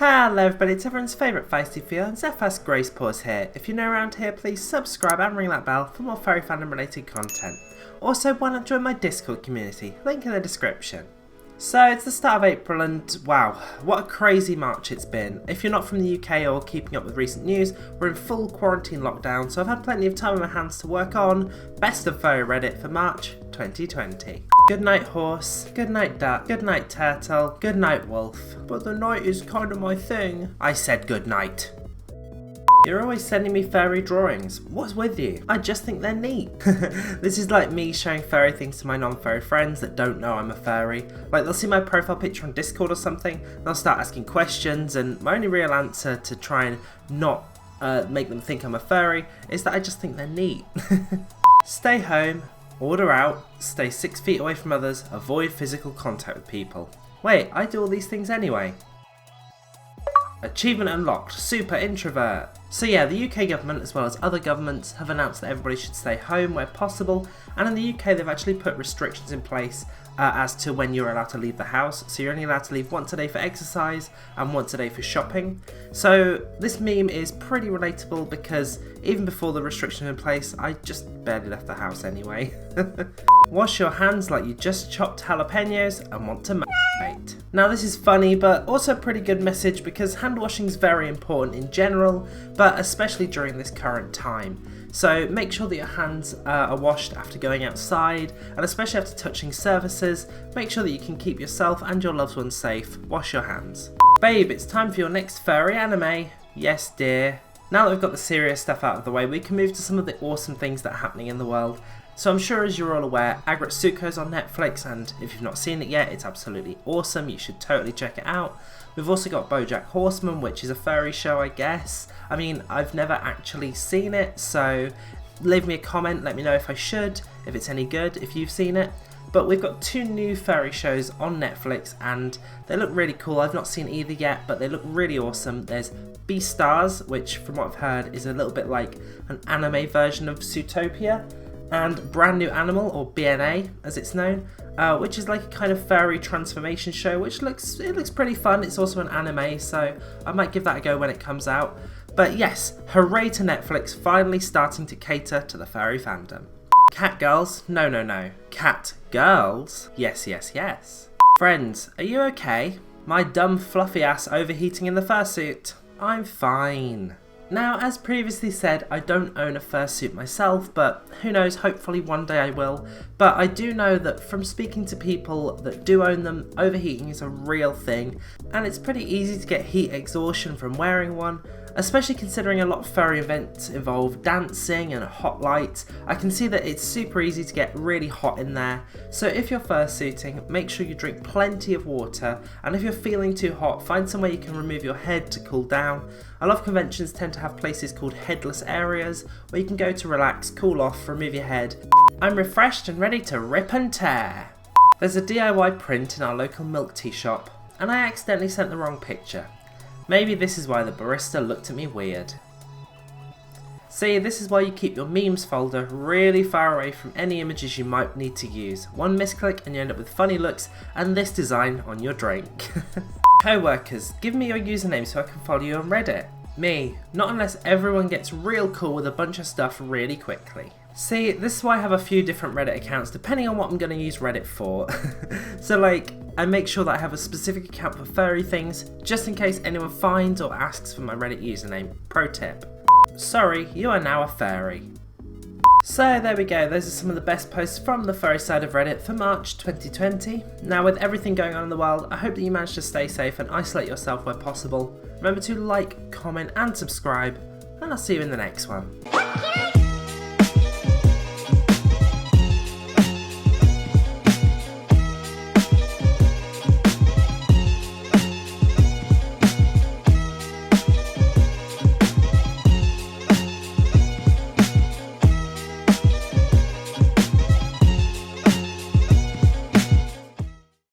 Hello everybody, it's everyone's favourite feisty feline, Xephas Gracepaws here. If you're new around here, please subscribe and ring that bell for more furry fandom related content. Also, why not join my Discord community, link in the description. So it's the start of April and wow, what a crazy March it's been. If you're not from the UK or keeping up with recent news, we're in full quarantine lockdown, so I've had plenty of time on my hands to work on Best of Furry Reddit for March 2020. Good night horse, good night duck, good night turtle, good night wolf. But the night is kind of my thing. I said good night. You're always sending me furry drawings. What's with you? I just think they're neat. This is like me showing furry things to my non-furry friends that don't know I'm a furry. Like they'll see my profile picture on Discord or something, they'll start asking questions, and my only real answer to try and not make them think I'm a furry is that I just think they're neat. Stay home, order out, stay 6 feet away from others, avoid physical contact with people. Wait, I do all these things anyway. Achievement unlocked, super introvert. So yeah, the UK government as well as other governments have announced that everybody should stay home where possible, and in the UK they've actually put restrictions in place as to when you're allowed to leave the house. So you're only allowed to leave once a day for exercise and once a day for shopping. So this meme is pretty relatable because even before the restrictions in place, I just barely left the house anyway. Wash your hands like you just chopped jalapenos and want to masturbate. Now this is funny but also a pretty good message because hand washing is very important in general, but especially during this current time. So make sure that your hands are washed after going outside, and especially after touching surfaces. Make sure that you can keep yourself and your loved ones safe. Wash your hands. Babe, it's time for your next furry anime. Yes dear. Now that we've got the serious stuff out of the way, we can move to some of the awesome things that are happening in the world. So I'm sure as you're all aware, Agretsuko's on Netflix, and if you've not seen it yet, it's absolutely awesome. You should totally check it out. We've also got BoJack Horseman, which is a furry show, I guess. I mean, I've never actually seen it, so leave me a comment, let me know if I should, if it's any good, if you've seen it. But we've got 2 new furry shows on Netflix and they look really cool. I've not seen either yet, but they look really awesome. There's Beastars, which from what I've heard is a little bit like an anime version of Zootopia, and Brand New Animal, or BNA as it's known, which is like a kind of furry transformation show, which looks pretty fun. It's also an anime, so I might give that a go when it comes out. But yes, hooray to Netflix finally starting to cater to the furry fandom. Cat girls? No. Cat girls? Yes. Friends, are you okay? My dumb fluffy ass overheating in the fursuit? I'm fine. Now, as previously said, I don't own a fursuit myself, but who knows, hopefully one day I will. But I do know that from speaking to people that do own them, overheating is a real thing, and it's pretty easy to get heat exhaustion from wearing one, especially considering a lot of furry events involve dancing and hot lights. I can see that it's super easy to get really hot in there, so if you're fursuiting, make sure you drink plenty of water, and if you're feeling too hot, find somewhere you can remove your head to cool down. A lot of conventions tend to have places called headless areas where you can go to relax, cool off, remove your head. I'm refreshed and ready to rip and tear. There's a DIY print in our local milk tea shop, and I accidentally sent the wrong picture. Maybe this is why the barista looked at me weird. See, this is why you keep your memes folder really far away from any images you might need to use. One misclick and you end up with funny looks and this design on your drink. Co-workers, give me your username so I can follow you on Reddit. Me, not unless everyone gets real cool with a bunch of stuff really quickly. See, this is why I have a few different Reddit accounts depending on what I'm going to use Reddit for. So like, I make sure that I have a specific account for furry things, just in case anyone finds or asks for my Reddit username. Pro tip. Sorry, you are now a furry. So there we go, those are some of the best posts from the furry side of Reddit for March 2020. Now with everything going on in the world, I hope that you manage to stay safe and isolate yourself where possible. Remember to like, comment and subscribe, and I'll see you in the next one.